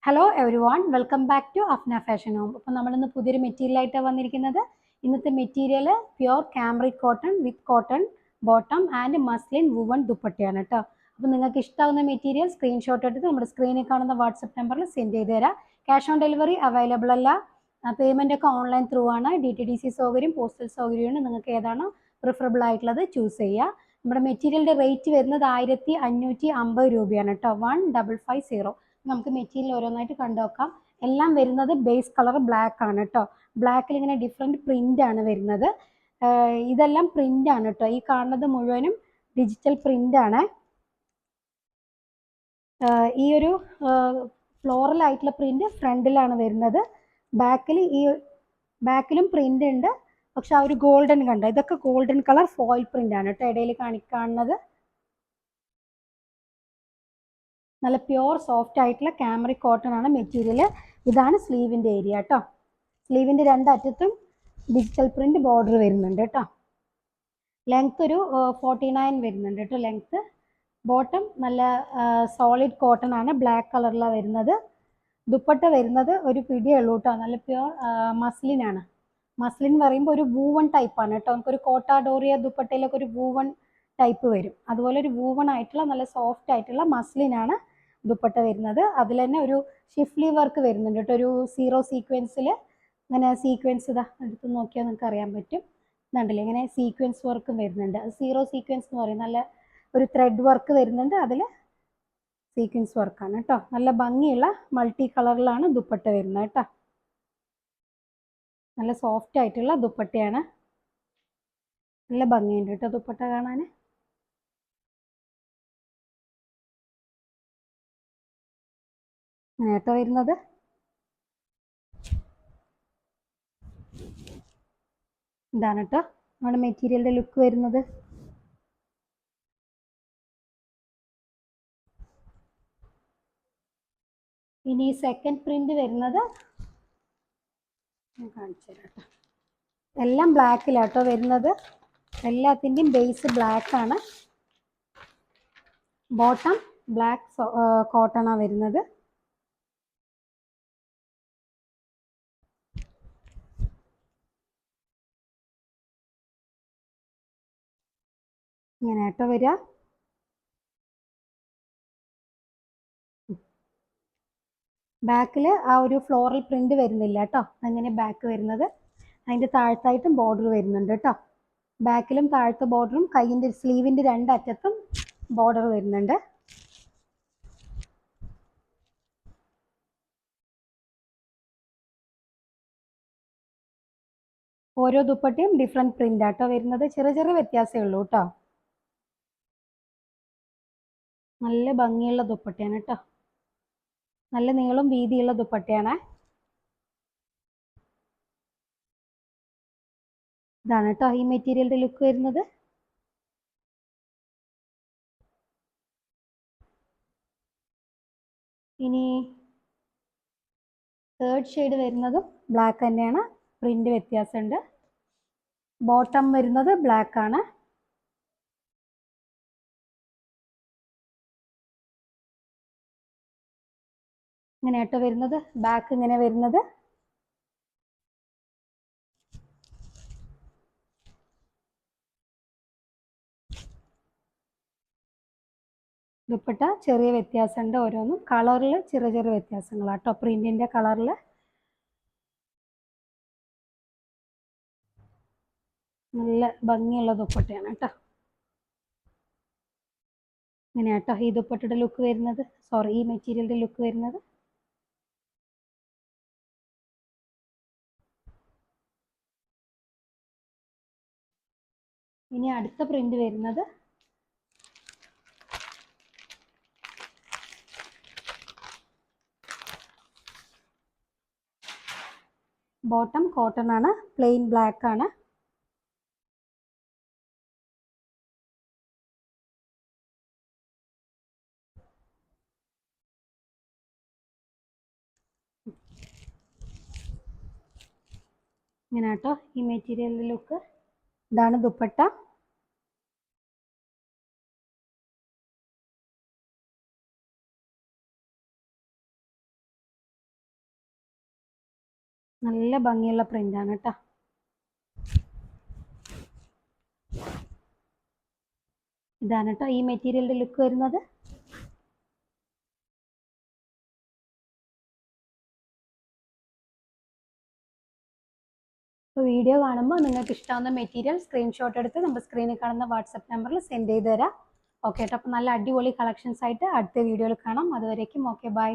Hello everyone, welcome back to Afna fashion home. അപ്പോൾ നമ്മളിന്ന് പുതിയൊരു മെറ്റീരിയൽ ആയിട്ടാണ് വന്നിരിക്കുന്നത്. ഇന്നത്തെ material pure cambric cotton with cotton bottom and muslin woven ദുപ്പട്ടയാണ് കേട്ടോ. അപ്പോൾ നിങ്ങൾക്ക് ഇഷ്ടമാകുന്ന മെറ്റീരിയൽ സ്ക്രീൻഷോട്ട് എടുത്ത് നമ്മുടെ സ്ക്രീനിൽ കാണുന്ന വാട്സപ്പ് നമ്പറിൽ സെൻഡ് ചെയ്ത് തരാം. ക്യാഷ് ഓൺ ഡെലിവറി അവൈലബിൾ അല്ല. പേയ്മെൻ്റ് ഒക്കെ ഓൺലൈൻ ത്രൂ ആണ്. DTDC സൗകര്യം, പോസ്റ്റൽ സൗകര്യമാണ്. നിങ്ങൾക്ക് ഏതാണോ പ്രിഫറബിൾ ആയിട്ടുള്ളത് ചൂസ് ചെയ്യുക. നമ്മുടെ മെറ്റീരിയലിൻ്റെ റേറ്റ് വരുന്നത് 1550 രൂപയാണ് കേട്ടോ. 1550. നമുക്ക് മെറ്റീരിയൽ ഓരോന്നായിട്ട് കണ്ടു നോക്കാം. എല്ലാം വരുന്നത് ബേസ് കളർ ബ്ലാക്ക് ആണ് കേട്ടോ. ബ്ലാക്കിൽ ഇങ്ങനെ ഡിഫറെൻറ്റ് പ്രിൻ്റ് ആണ് വരുന്നത്. ഇതെല്ലാം പ്രിൻ്റ് ആണ് കേട്ടോ. ഈ കാണുന്നത് മുഴുവനും ഡിജിറ്റൽ പ്രിൻ്റ് ആണ്. ഈ ഒരു ഫ്ലോറൽ ആയിട്ടുള്ള പ്രിൻ്റ് ഫ്രണ്ടിലാണ് വരുന്നത്. ബാക്കിലും പ്രിൻ്റ് ഉണ്ട്. പക്ഷെ ആ ഒരു ഗോൾഡൻ കണ്ടോ, ഇതൊക്കെ ഗോൾഡൻ കളർ ഫോയിൽ പ്രിൻ്റ് ആണ് കേട്ടോ. ഇടയിൽ കാണുന്നത് നല്ല പ്യുവർ സോഫ്റ്റ് ആയിട്ടുള്ള കാമറിക് കോട്ടൺ ആണ് മെറ്റീരിയൽ. ഇതാണ് സ്ലീവിൻ്റെ ഏരിയ കേട്ടോ. സ്ലീവിൻ്റെ രണ്ടറ്റത്തും ഡിജിറ്റൽ പ്രിന്റ് ബോർഡർ വരുന്നുണ്ട് കേട്ടോ. ലെങ്ത് ഒരു 49 വരുന്നുണ്ട് കേട്ടോ ലെങ്ത്ത്. ബോട്ടം നല്ല സോളിഡ് കോട്ടൺ ആണ്, ബ്ലാക്ക് കളറിലാണ് വരുന്നത്. ദുപ്പട്ട വരുന്നത് ഒരു പിടിയേ ഉള്ളൂ കേട്ടോ. നല്ല പ്യുവർ മസ്ലിൻ ആണ്. മസ്ലിൻ പറയുമ്പോൾ ഒരു വൂവൺ ടൈപ്പാണ് കേട്ടോ. നമുക്കൊരു കോട്ട ഡോറിയ ദുപ്പട്ടയിലൊക്കെ ഒരു വൂവൺ ടൈപ്പ് വരും. അതുപോലെ ഒരു വൂവൺ ആയിട്ടുള്ള നല്ല സോഫ്റ്റ് ആയിട്ടുള്ള മസ്ലിൻ ആണ് ദുപ്പട്ട വരുന്നത്. അതിൽ തന്നെ ഒരു ഷിഫ്ലി വർക്ക് വരുന്നുണ്ട് കേട്ടോ. ഒരു 0 സീക്വൻസിൽ ഇങ്ങനെ സീക്വൻസ് ഇതാ എടുത്ത് നോക്കിയാൽ നിങ്ങൾക്ക് അറിയാൻ പറ്റും. ഇതുണ്ടല്ലേ, ഇങ്ങനെ സീക്വൻസ് വർക്കും വരുന്നുണ്ട്. 0 സീക്വൻസ് എന്ന് പറയും. നല്ല ഒരു ത്രെഡ് വർക്ക് വരുന്നുണ്ട്. അതിൽ സീക്വൻസ് വർക്കാണ് കേട്ടോ. നല്ല ഭംഗിയുള്ള മൾട്ടി കളറിലാണ് ദുപ്പട്ട വരുന്നത് കേട്ടോ. നല്ല സോഫ്റ്റ് ആയിട്ടുള്ള ദുപ്പട്ടയാണ്. നല്ല ഭംഗിയുണ്ട് കേട്ടോ ദുപ്പട്ട കാണാൻ. അങ്ങനെ കേട്ടോ വരുന്നത്. ഇതാണ് കേട്ടോ നമ്മുടെ മെറ്റീരിയലിൻ്റെ ലുക്ക് വരുന്നത്. ഇനി സെക്കൻഡ് പ്രിന്റ് വരുന്നത് ഞാൻ കാണിച്ചു തരാം കേട്ടോ. എല്ലാം ബ്ലാക്കിലാട്ടോ വരുന്നത്. എല്ലാത്തിൻ്റെയും ബേസ് ബ്ലാക്ക് ആണ്. ബോട്ടം ബ്ലാക്ക് കോട്ടണാണ് വരുന്നത്. ഇങ്ങനെ കേട്ടോ വരിക. ബാക്കിൽ ആ ഒരു ഫ്ലോറൽ പ്രിന്റ് വരുന്നില്ല കേട്ടോ. അങ്ങനെ ബാക്ക് വരുന്നത്. അതിൻ്റെ താഴത്തായിട്ടും ബോർഡർ വരുന്നുണ്ട് കേട്ടോ. ബാക്കിലും താഴത്തെ ബോർഡറും കൈയിൻ്റെ സ്ലീവിൻ്റെ രണ്ടറ്റത്തും ബോർഡർ വരുന്നുണ്ട്. ഓരോ ദുപ്പട്ടയും ഡിഫറെൻറ്റ് പ്രിന്റ് ആട്ടോ വരുന്നത്. ചെറിയ ചെറിയ വ്യത്യാസമേ ഉള്ളൂ കേട്ടോ. നല്ല ഭംഗിയുള്ള ദുപ്പട്ടയാണ് കേട്ടോ. നല്ല നീളം വീതിയുള്ള ദുപ്പട്ടയാണ്. ഇതാണ് കേട്ടോ ഈ മെറ്റീരിയലിൻ്റെ ലുക്ക് വരുന്നത്. ഇനി തേർഡ് ഷെയ്ഡ് വരുന്നതും ബ്ലാക്ക് തന്നെയാണ്. പ്രിന്റ് വ്യത്യാസമുണ്ട്. ബോട്ടം വരുന്നത് ബ്ലാക്ക് ആണ്. ഇങ്ങനെ കേട്ടോ വരുന്നത്. ബാക്ക് ഇങ്ങനെ വരുന്നത്. ദുപ്പട്ട ചെറിയ വ്യത്യാസമുണ്ട്. ഓരോന്നും കളറിൽ ചെറിയ ചെറിയ വ്യത്യാസങ്ങളാട്ടോ. പ്രിന്റിന്റെ കളറിൽ നല്ല ഭംഗിയുള്ള ദുപ്പട്ടയാണ് കേട്ടോ. ഇങ്ങനെ കേട്ടോ ഈ ദുപ്പട്ടയുടെ ലുക്ക് വരുന്നത്. സോറി, ഈ മെറ്റീരിയലിന്റെ ലുക്ക് വരുന്നത്. ഇനി അടുത്ത പ്രിന്റ് വരുന്നത് ബോട്ടം കോട്ടൺ ആണ്, പ്ലെയിൻ ബ്ലാക്ക് ആണ്. ഇങ്ങനെ കേട്ടോ ഈ മെറ്റീരിയലിന്റെ ലുക്ക്. ഇതാണ് ദുപ്പട്ട. നല്ല ഭംഗിയുള്ള പ്രിൻ്റാണ് കേട്ടോ. ഇതാണ് കേട്ടോ ഈ മെറ്റീരിയലിൻ്റെ ലുക്ക് വരുന്നത്. അപ്പോൾ വീഡിയോ കാണുമ്പോൾ നിങ്ങൾക്ക് ഇഷ്ടമാവുന്ന മെറ്റീരിയൽ സ്ക്രീൻഷോട്ട് എടുത്ത് നമ്മൾ സ്ക്രീനിൽ കാണുന്ന വാട്സപ്പ് നമ്പറിൽ സെൻഡ് ചെയ്ത് തരാം. ഓക്കെ കേട്ടോ. അപ്പോൾ നല്ല അടിപൊളി കളക്ഷൻസ് ആയിട്ട് അടുത്ത വീഡിയോയിൽ കാണാം. അതുവരേക്കും ഓക്കെ, ബൈ.